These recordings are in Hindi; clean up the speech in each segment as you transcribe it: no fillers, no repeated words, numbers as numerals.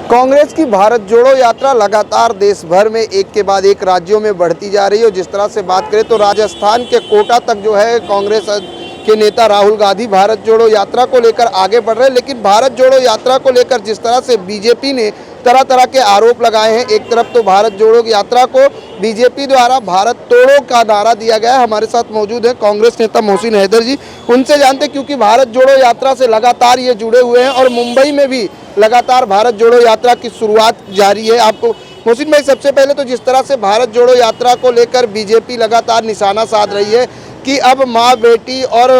कांग्रेस की भारत जोड़ो यात्रा लगातार देश भर में एक के बाद एक राज्यों में बढ़ती जा रही है। जिस तरह से बात करें तो राजस्थान के कोटा तक जो है कांग्रेस के नेता राहुल गांधी भारत जोड़ो यात्रा को लेकर आगे बढ़ रहे हैं। लेकिन भारत जोड़ो यात्रा को लेकर जिस तरह से बीजेपी ने तरह तरह के आरोप लगाए हैं, एक तरफ तो भारत जोड़ो यात्रा को बीजेपी द्वारा भारत तोड़ो का नारा दिया गया है। हमारे साथ मौजूद है कांग्रेस नेता मोहसिन हैदर जी, उनसे जानते हैं क्योंकि भारत जोड़ो यात्रा से लगातार ये जुड़े हुए हैं और मुंबई में भी लगातार भारत जोड़ो यात्रा की शुरुआत जारी है। आपको मोहसिन भाई, सबसे पहले तो जिस तरह से भारत जोड़ो यात्रा को लेकर बीजेपी लगातार निशाना साध रही है कि अब माँ बेटी और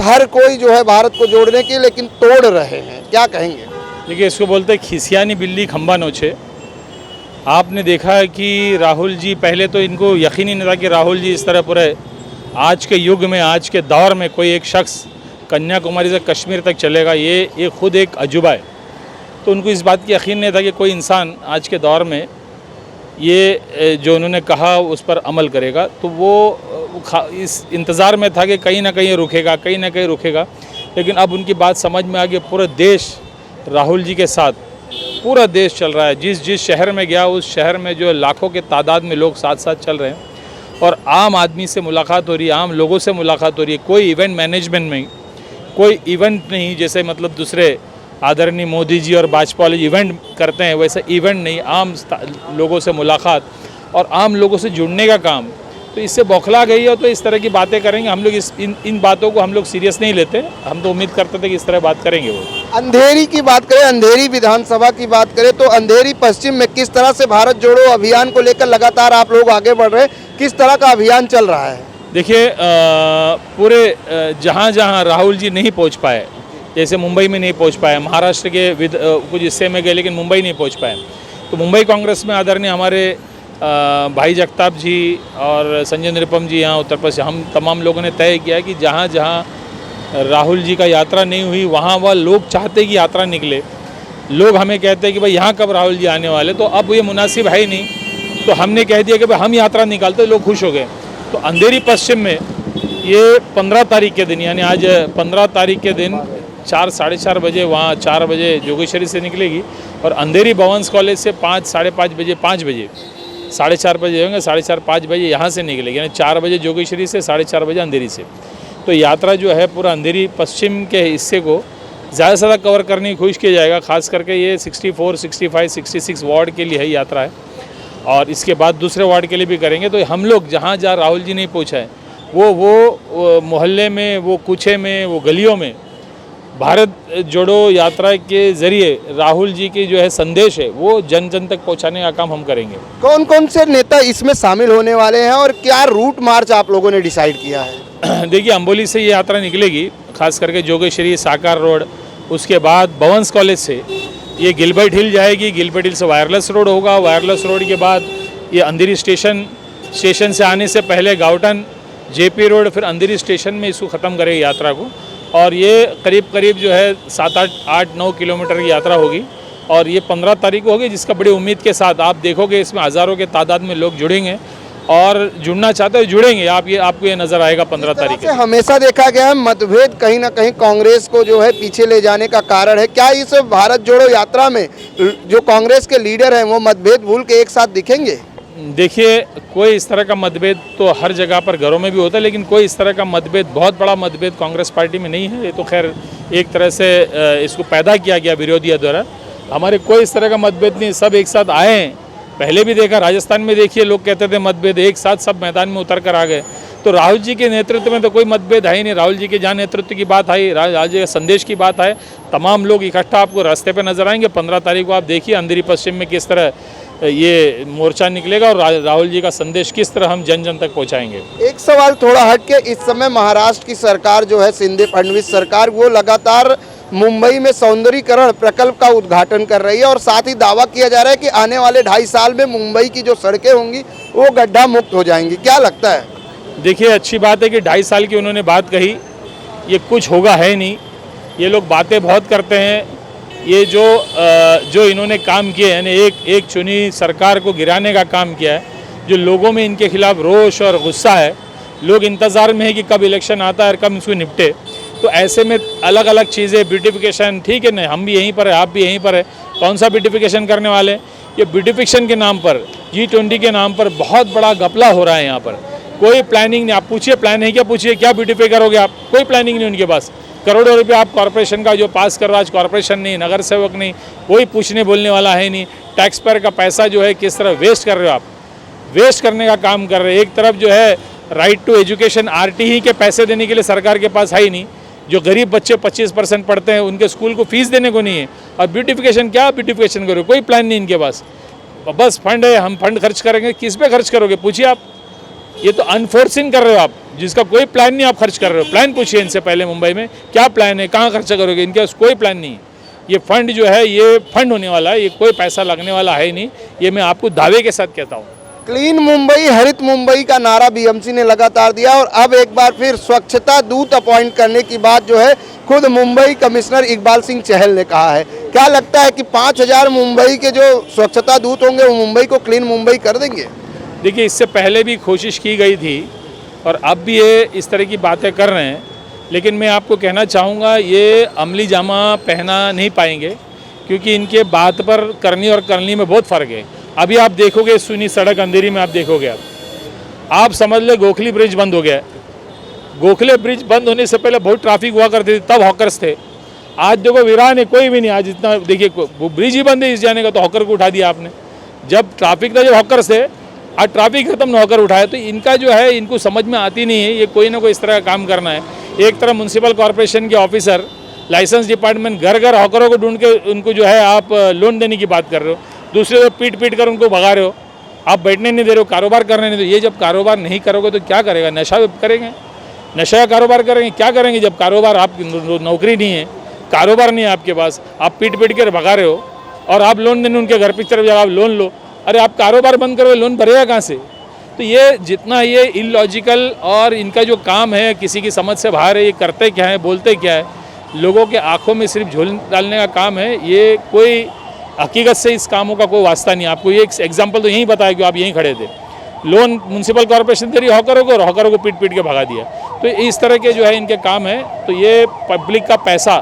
हर कोई जो है भारत को जोड़ने की लेकिन तोड़ रहे हैं, क्या कहेंगे? देखिए, इसको बोलते हैं खिसियानी बिल्ली खंबा नोचे। आपने देखा है कि राहुल जी, पहले तो इनको यकीन ही नहीं था कि राहुल जी इस तरह पूरे आज के युग में, आज के दौर में कोई एक शख्स कन्याकुमारी से कश्मीर तक चलेगा, ये खुद एक अजूबा है। तो उनको इस बात की यकीन नहीं था कि कोई इंसान आज के दौर में ये जो उन्होंने कहा उस पर अमल करेगा। तो वो इस इंतज़ार में था कि कहीं ना कहीं रुकेगा, कहीं ना कहीं रुकेगा। लेकिन अब उनकी बात समझ में आ गई, पूरा देश राहुल जी के साथ, पूरा देश चल रहा है। जिस शहर में गया उस शहर में जो लाखों के तादाद में लोग साथ साथ चल रहे हैं और आम आदमी से मुलाकात हो रही है, आम लोगों से मुलाकात हो रही है। कोई इवेंट मैनेजमेंट में कोई इवेंट नहीं, जैसे मतलब दूसरे आदरणीय मोदी जी और वाजपेयी इवेंट करते हैं वैसा इवेंट नहीं, आम लोगों से मुलाकात और आम लोगों से जुड़ने का काम। तो इससे बौखला गई है, तो इस तरह की बातें करेंगे। हम लोग इन बातों को हम लोग सीरियस नहीं लेते। हम तो उम्मीद करते थे कि इस तरह बात करेंगे वो। अंधेरी की बात करें, अंधेरी विधानसभा की बात करें तो अंधेरी पश्चिम में किस तरह से भारत जोड़ो अभियान को लेकर लगातार आप लोग आगे बढ़ रहे हैं, किस तरह का अभियान चल रहा है? देखिए, पूरे जहाँ जहाँ राहुल जी नहीं पहुँच पाए, जैसे मुंबई में नहीं पहुँच पाए, महाराष्ट्र के कुछ हिस्से में गए लेकिन मुंबई नहीं पहुँच पाए, तो मुंबई कांग्रेस में आदरणीय हमारे भाई जगताप जी और संजय निरुपम जी यहाँ उत्तर प्रदेश, हम तमाम लोगों ने तय किया कि जहाँ जहाँ राहुल जी का यात्रा नहीं हुई वहाँ वह लोग चाहते कि यात्रा निकले। लोग हमें कहते हैं कि भाई यहाँ कब राहुल जी आने वाले, तो अब ये मुनासिब है ही नहीं। तो हमने कह दिया कि भाई हम यात्रा निकालते, लोग खुश हो गए। तो अंधेरी पश्चिम में ये 15 तारीख के दिन, यानी आज 15 तारीख के दिन 4 साढ़े 4 बजे वहाँ 4 बजे जोगेश्वरी से निकलेगी और अंधेरी भवंस कॉलेज से 5 साढ़े 5 बजे 5 बजे 4:30 बजे होंगे, 4:30 5 बजे यहाँ से निकलेगी, यानी 4 बजे जोगेश्वरी से 4:30 बजे अंधेरी से। तो यात्रा जो है पूरा अंधेरी पश्चिम के हिस्से को ज़्यादा से ज़्यादा कवर करने की कोशिश किया जाएगा। खास करके ये 64, 65, 66 वार्ड के लिए है यात्रा है और इसके बाद दूसरे वार्ड के लिए भी करेंगे। तो हम लोग जहाँ जहाँ राहुल जी नहीं पहुँचा है वो मोहल्ले में, वो कूचे में, वो गलियों में भारत जोड़ो यात्रा के ज़रिए राहुल जी की जो है संदेश है वो जन जन तक पहुंचाने का काम हम करेंगे। कौन कौन से नेता इसमें शामिल होने वाले हैं और क्या रूट मार्च आप लोगों ने डिसाइड किया है? देखिए, अंबोली से ये यात्रा निकलेगी, खास करके जोगेश्वरी साकार रोड, उसके बाद भवंस कॉलेज से ये गिलबर्ट हिल जाएगी, गिलबर्ट हिल से वायरलेस रोड होगा, वायरलेस रोड के बाद ये अंधेरी स्टेशन से आने से पहले गाउटन जेपी रोड, फिर अंधेरी स्टेशन में इसको ख़त्म करेगी यात्रा को। और ये करीब जो है 7-8-9 किलोमीटर की यात्रा होगी और ये 15 तारीख को होगी, जिसका बड़ी उम्मीद के साथ आप देखोगे इसमें हज़ारों के तादाद में लोग जुड़ेंगे और जुड़ना चाहते हो जुड़ेंगे। आपको ये नज़र आएगा 15 तारीख को। हमेशा देखा गया है मतभेद कहीं ना कहीं कांग्रेस को जो है पीछे ले जाने का कारण है। क्या इस भारत जोड़ो यात्रा में जो कांग्रेस के लीडर हैं वो मतभेद भूल के एक साथ दिखेंगे? देखिए, कोई इस तरह का मतभेद तो हर जगह पर घरों में भी होता है, लेकिन कोई इस तरह का मतभेद, बहुत बड़ा मतभेद कांग्रेस पार्टी में नहीं है। ये तो खैर एक तरह से इसको पैदा किया गया विरोधियों द्वारा। हमारे कोई इस तरह का मतभेद नहीं, सब एक साथ आए हैं। पहले भी देखा, राजस्थान में देखिए, लोग कहते थे मतभेद, एक साथ सब मैदान में उतर कर आ गए। तो राहुल जी के नेतृत्व में तो कोई मतभेद है ही नहीं। राहुल जी के जहाँ नेतृत्व की बात आई, राहुल जी के संदेश की बात है, तमाम लोग इकट्ठा आपको रास्ते पे नजर आएंगे। 15 तारीख को आप देखिए अंधेरी पश्चिम में किस तरह ये मोर्चा निकलेगा और राहुल जी का संदेश किस तरह हम जन जन तक पहुंचाएंगे। एक सवाल थोड़ा हट के, इस समय महाराष्ट्र की सरकार जो है शिंदे फडणवीस सरकार, वो लगातार मुंबई में सौंदर्यीकरण प्रकल्प का उद्घाटन कर रही है और साथ ही दावा किया जा रहा है कि आने वाले 2.5 साल में मुंबई की जो सड़कें होंगी वो गड्ढा मुक्त हो जाएंगी। क्या लगता है? देखिए, अच्छी बात है कि 2.5 साल की उन्होंने बात कही, ये कुछ होगा है नहीं। ये लोग बातें बहुत करते हैं। ये जो इन्होंने काम किए, यानी एक चुनी सरकार को गिराने का काम किया है, जो लोगों में इनके खिलाफ रोष और गुस्सा है, लोग इंतज़ार में है कि कब इलेक्शन आता है और कब इसको निपटे। तो ऐसे में अलग अलग चीज़ें ब्यूटिफिकेशन, ठीक है ना, हम भी यहीं पर है, आप भी यहीं पर है, कौन सा ब्यूटिफिकेशन करने वाले? ये ब्यूटिफिकेशन के नाम पर, G20 के नाम पर बहुत बड़ा घपला हो रहा है यहाँ पर। कोई प्लानिंग नहीं। आप पूछिए प्लान है क्या, पूछिए क्या ब्यूटिफाई करोगे आप? कोई प्लानिंग नहीं उनके पास। करोड़ों रुपये आप कॉरपोरेशन का जो पास कर रहा है, आज कॉरपोरेशन नहीं, नगर सेवक नहीं, कोई पूछने बोलने वाला है नहीं। टैक्स पेयर का पैसा जो है किस तरह वेस्ट कर रहे हो आप, वेस्ट करने का काम कर रहे हैं। एक तरफ जो है राइट टू एजुकेशन RTE के पैसे देने के लिए सरकार के पास है ही नहीं। जो गरीब बच्चे 25% पढ़ते हैं उनके स्कूल को फीस देने को नहीं है। और ब्यूटिफिकेशन, क्या ब्यूटिफिकेशन करोगे? कोई प्लान नहीं इनके पास। बस फंड है, हम फंड खर्च करेंगे। किस पे खर्च करोगे पूछिए आप। ये तो अनफोर्सिंग कर रहे हो आप, जिसका कोई प्लान नहीं आप खर्च कर रहे हो। प्लान पूछिए इनसे पहले, मुंबई में क्या प्लान है, कहाँ खर्चा करोगे? इनके पास कोई प्लान नहीं है। ये फंड जो है ये फंड होने वाला है, ये कोई पैसा लगने वाला है नहीं। ये मैं आपको दावे के साथ कहता हूँ। क्लीन मुंबई, हरित मुंबई का नारा BMC ने लगातार दिया और अब एक बार फिर स्वच्छता दूत अपॉइंट करने की बात जो है खुद मुंबई कमिश्नर इकबाल सिंह चहल ने कहा है। क्या लगता है कि 5000 मुंबई के जो स्वच्छता दूत होंगे वो मुंबई को क्लीन मुंबई कर देंगे? देखिए, इससे पहले भी कोशिश की गई थी और अब भी ये इस तरह की बातें कर रहे हैं, लेकिन मैं आपको कहना चाहूँगा ये अमली जामा पहना नहीं पाएंगे, क्योंकि इनके बात पर करनी और करनी में बहुत फ़र्क है। अभी आप देखोगे सुनी सड़क अंधेरी में, आप देखोगे आप समझ ले गोखली ब्रिज बंद हो गया है। गोखले ब्रिज बंद होने से पहले बहुत ट्रैफिक हुआ करती थी, तब हॉकर्स थे। आज देखो वीरान है, कोई भी नहीं। आज इतना देखिए ब्रिज ही बंद है इस जाने का, तो हॉकर को उठा दिया आपने। जब ट्रैफिक था, जब हॉकर्स थे, आज ट्रैफिक खत्म न होकर उठाया। तो इनका जो है इनको समझ में आती नहीं है, ये कोई ना कोई इस तरह का काम करना है। एक तरफ म्यूनसिपल कॉर्पोरेशन के ऑफिसर, लाइसेंस डिपार्टमेंट घर घर हॉकरों को ढूंढ के उनको जो है आप लोन देने की बात कर रहे हो। दूसरे तरफ पीट पीट कर उनको भगा रहे हो, आप बैठने नहीं दे रहे हो, कारोबार करने नहीं दे रहे हो। ये जब कारोबार नहीं करोगे तो क्या करेगा? नशा करेंगे, नशा का कारोबार करेंगे, क्या करेंगे? जब कारोबार, आप नौकरी नहीं है, कारोबार नहीं है आपके पास, आप पीट पीट कर भगा रहे हो और आप लोन देने उनके घर की तरफ जाओ, आप लोन लो। अरे आप कारोबार बंद करोगे, लोन भरेगा कहाँ से? तो ये जितना ये इलॉजिकल और इनका जो काम है किसी की समझ से बाहर है। ये करते क्या है, बोलते क्या है, लोगों के आंखों में सिर्फ झोल डालने का काम है। ये कोई हकीकत से इस कामों का कोई वास्ता नहीं। आपको ये एक एग्जाम्पल तो यहीं बताया कि आप यहीं खड़े थे, लोन म्यूनसिपल कॉर्पोरेशन दे रही हॉकरों को और हॉकरों को पीट पीट के भगा दिया। तो इस तरह के जो है इनके काम है। तो ये पब्लिक का पैसा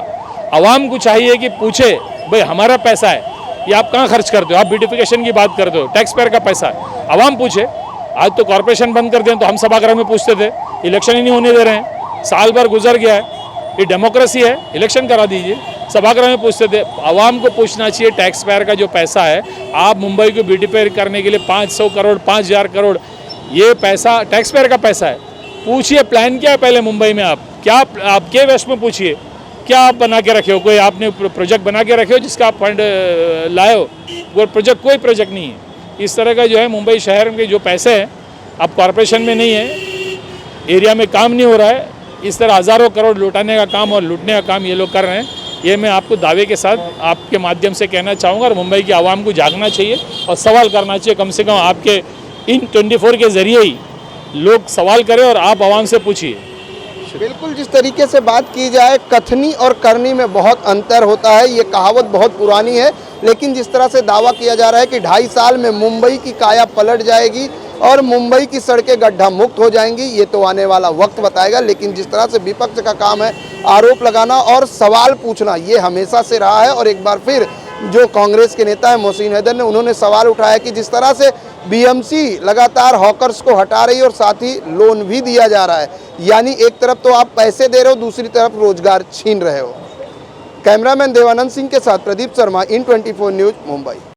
आवाम को चाहिए कि पूछे, भाई हमारा पैसा है, ये आप कहाँ खर्च करते हो? आप ब्यूटिफिकेशन की बात करते हो, टैक्स पेयर का पैसा है, आवाम पूछे। आज तो कॉर्पोरेशन बंद कर दें तो हम सभागृह में पूछते थे, इलेक्शन ही नहीं होने दे रहे हैं, साल भर गुजर गया है, ये डेमोक्रेसी है, इलेक्शन करा दीजिए। सभागृह में पूछते थे। आवाम को पूछना चाहिए टैक्स पेयर का जो पैसा है, आप मुंबई को ब्यूटिफाई करने के लिए 500 करोड़ 5000 करोड़ ये पैसा टैक्स पेयर का पैसा है। पूछिए प्लान क्या है पहले मुंबई में, आप क्या आपके वेस्ट में पूछिए क्या आप बना के रखे हो? कोई आपने प्रोजेक्ट बना के रखे हो जिसका आप फंड लाए हो? वो प्रोजेक्ट, कोई प्रोजेक्ट नहीं है। इस तरह का जो है मुंबई शहर के जो पैसे हैं, अब कॉरपोरेशन में नहीं है, एरिया में काम नहीं हो रहा है, इस तरह हज़ारों करोड़ लुटाने का काम और लूटने का काम ये लोग कर रहे हैं। ये मैं आपको दावे के साथ आपके माध्यम से कहना चाहूँगा। और मुंबई की आवाम को जागना चाहिए और सवाल करना चाहिए। कम से कम आपके इन 24 के ज़रिए ही लोग सवाल करें और आप आवाम से पूछिए। बिल्कुल, जिस तरीके से बात की जाए, कथनी और करनी में बहुत अंतर होता है। ये कहावत बहुत पुरानी है, लेकिन जिस तरह से दावा किया जा रहा है कि 2.5 साल में मुंबई की काया पलट जाएगी और मुंबई की सड़कें गड्ढा मुक्त हो जाएंगी, ये तो आने वाला वक्त बताएगा। लेकिन जिस तरह से विपक्ष का काम है आरोप लगाना और सवाल पूछना, ये हमेशा से रहा है। और एक बार फिर जो कांग्रेस के नेता है मोहसिन हैदर ने, उन्होंने सवाल उठाया कि जिस तरह से BMC लगातार हॉकर्स को हटा रही है और साथ ही लोन भी दिया जा रहा है, यानी एक तरफ तो आप पैसे दे रहे हो, दूसरी तरफ रोजगार छीन रहे हो। कैमरामैन देवानंद सिंह के साथ प्रदीप शर्मा, IN24 न्यूज़, मुंबई।